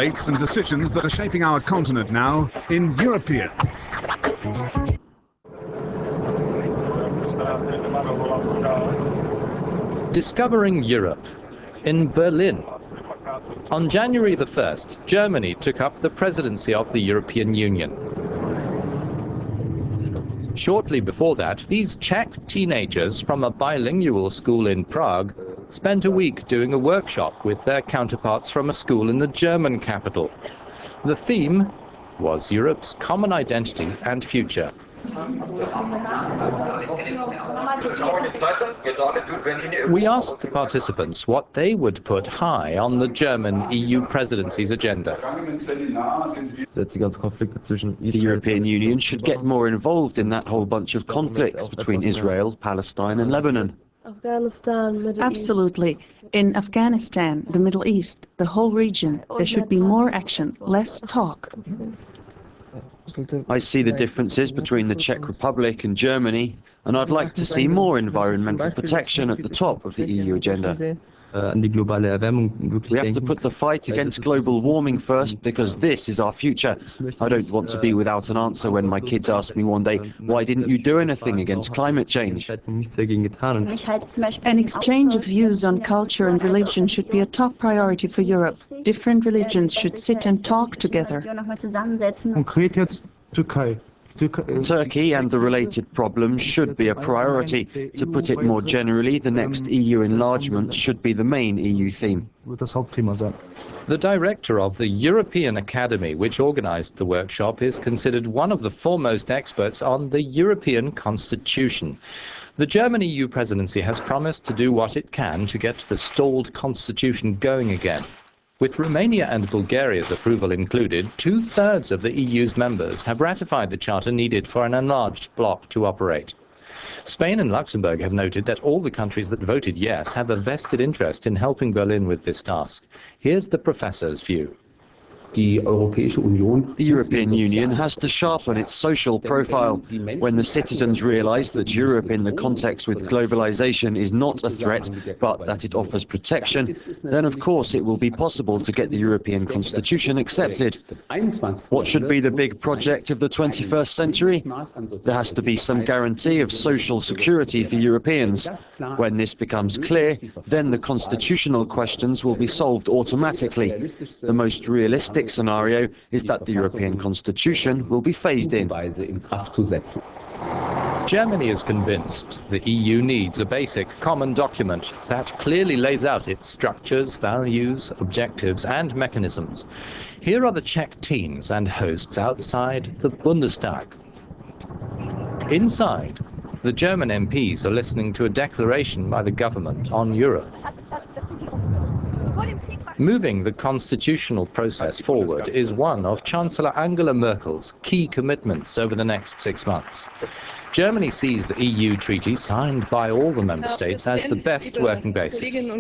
debates and decisions that are shaping our continent now in Europeans. Discovering Europe in Berlin. On January the 1st, Germany took up the presidency of the European Union. Shortly before that, these Czech teenagers from a bilingual school in Prague spent a week doing a workshop with their counterparts from a school in the German capital. The theme was Europe's common identity and future. We asked the participants what they would put high on the German EU presidency's agenda. The European Union should get more involved in that whole bunch of conflicts between Israel, Palestine and Lebanon. Absolutely. In Afghanistan, the Middle East, the whole region, there should be more action, less talk. I see the differences between the Czech Republic and Germany, and I'd like to see more environmental protection at the top of the EU agenda. We have to put the fight against global warming first, because this is our future. I don't want to be without an answer when my kids ask me one day, why didn't you do anything against climate change? An exchange of views on culture and religion should be a top priority for Europe. Different religions should sit and talk together. Turkey and the related problems should be a priority. To put it more generally, the next EU enlargement should be the main EU theme. The director of the European Academy, which organized the workshop, is considered one of the foremost experts on the European Constitution. The German EU presidency has promised to do what it can to get the stalled constitution going again. With Romania and Bulgaria's approval included, 2/3 of the EU's members have ratified the charter needed for an enlarged bloc to operate. Spain and Luxembourg have noted that all the countries that voted yes have a vested interest in helping Berlin with this task. Here's the professor's view. The European Union has to sharpen its social profile. When the citizens realize that Europe in the context with globalization is not a threat, but that it offers protection, then of course it will be possible to get the European Constitution accepted. What should be the big project of the 21st century? There has to be some guarantee of social security for Europeans. When this becomes clear, then the constitutional questions will be solved automatically. The most realistic scenario is that the European Constitution will be phased in. Germany is convinced the EU needs a basic common document that clearly lays out its structures, values, objectives and mechanisms. Here are the Czech teens and hosts outside the Bundestag. Inside, the German MPs are listening to a declaration by the government on Europe. Moving the constitutional process forward is one of Chancellor Angela Merkel's key commitments over the next 6 months. Germany sees the EU treaty signed by all the member states as the best working basis.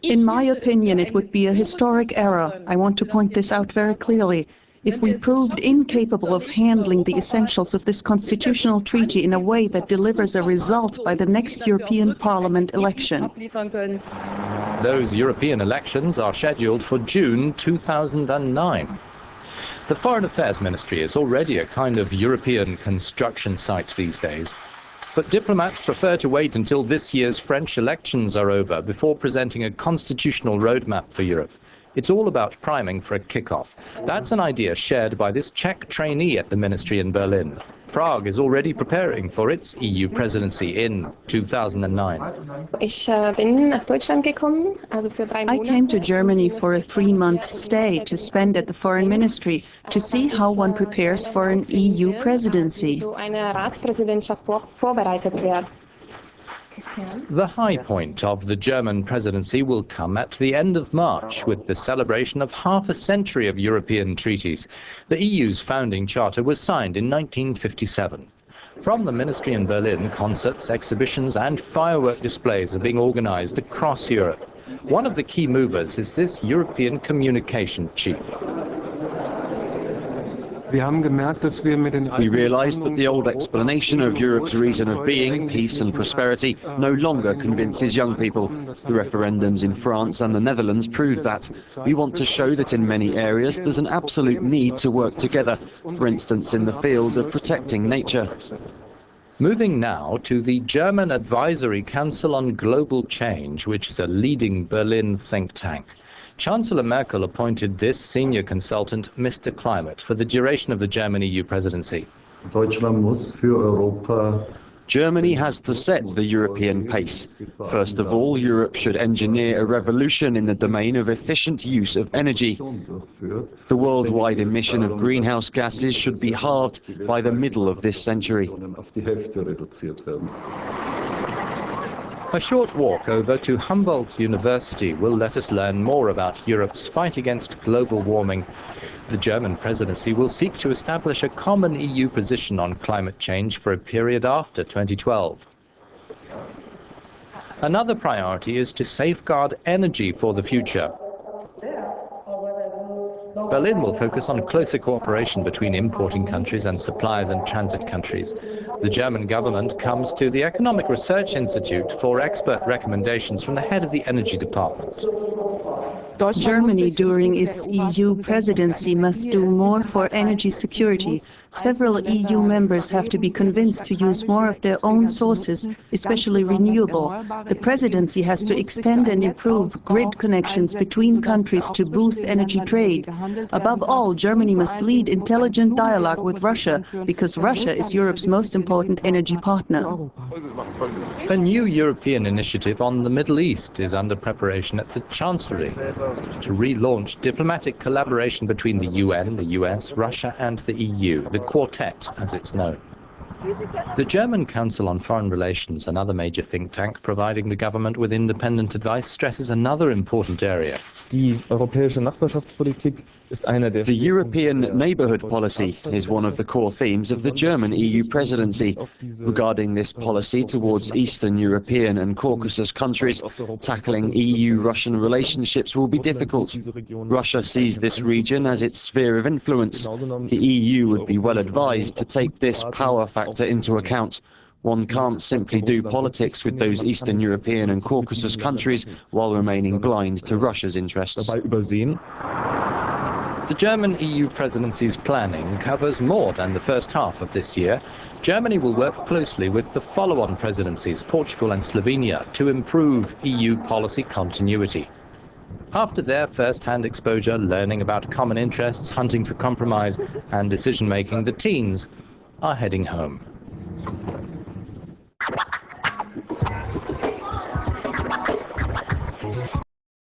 In my opinion, it would be a historic error. I want to point this out very clearly. If we proved incapable of handling the essentials of this constitutional treaty in a way that delivers a result by the next European Parliament election. Those European elections are scheduled for June 2009. The Foreign Affairs Ministry is already a kind of European construction site these days. But diplomats prefer to wait until this year's French elections are over before presenting a constitutional roadmap for Europe. It's all about priming for a kick-off. That's an idea shared by this Czech trainee at the ministry in Berlin. Prague is already preparing for its EU presidency in 2009. I came to Germany for a 3-month stay to spend at the Foreign Ministry to see how one prepares for an EU presidency. The high point of the German presidency will come at the end of March with the celebration of half a century of European treaties. The EU's founding charter was signed in 1957. From the ministry in Berlin, concerts, exhibitions and firework displays are being organized across Europe. One of the key movers is this European communication chief. We realized that the old explanation of Europe's reason of being, peace and prosperity, no longer convinces young people. The referendums in France and the Netherlands prove that. We want to show that in many areas there's an absolute need to work together, for instance in the field of protecting nature. Moving now to the German Advisory Council on Global Change, which is a leading Berlin think tank. Chancellor Merkel appointed this senior consultant, Mr. Climate, for the duration of the German EU presidency. Germany has to set the European pace. First of all, Europe should engineer a revolution in the domain of efficient use of energy. The worldwide emission of greenhouse gases should be halved by the middle of this century. A short walk over to Humboldt University will let us learn more about Europe's fight against global warming. The German presidency will seek to establish a common EU position on climate change for a period after 2012. Another priority is to safeguard energy for the future. Berlin will focus on closer cooperation between importing countries and suppliers and transit countries. The German government comes to the Economic Research Institute for expert recommendations from the head of the Energy Department. Germany, during its EU presidency, must do more for energy security. Several EU members have to be convinced to use more of their own sources, especially renewable. The presidency has to extend and improve grid connections between countries to boost energy trade. Above all, Germany must lead intelligent dialogue with Russia, because Russia is Europe's most important energy partner. A new European initiative on the Middle East is under preparation at the Chancellery to relaunch diplomatic collaboration between the UN, the US, Russia and the EU, the Quartet as it's known. The German Council on Foreign Relations, another major think tank providing the government with independent advice, stresses another important area. The European neighbourhood policy is one of the core themes of the German EU presidency. Regarding this policy towards Eastern European and Caucasus countries, tackling EU-Russian relationships will be difficult. Russia sees this region as its sphere of influence. The EU would be well advised to take this power factor into account. One can't simply do politics with those Eastern European and Caucasus countries while remaining blind to Russia's interests. The German EU presidency's planning covers more than the first half of this year. Germany will work closely with the follow-on presidencies, Portugal and Slovenia, to improve EU policy continuity. After their first-hand exposure, learning about common interests, hunting for compromise and decision-making, the teens are heading home.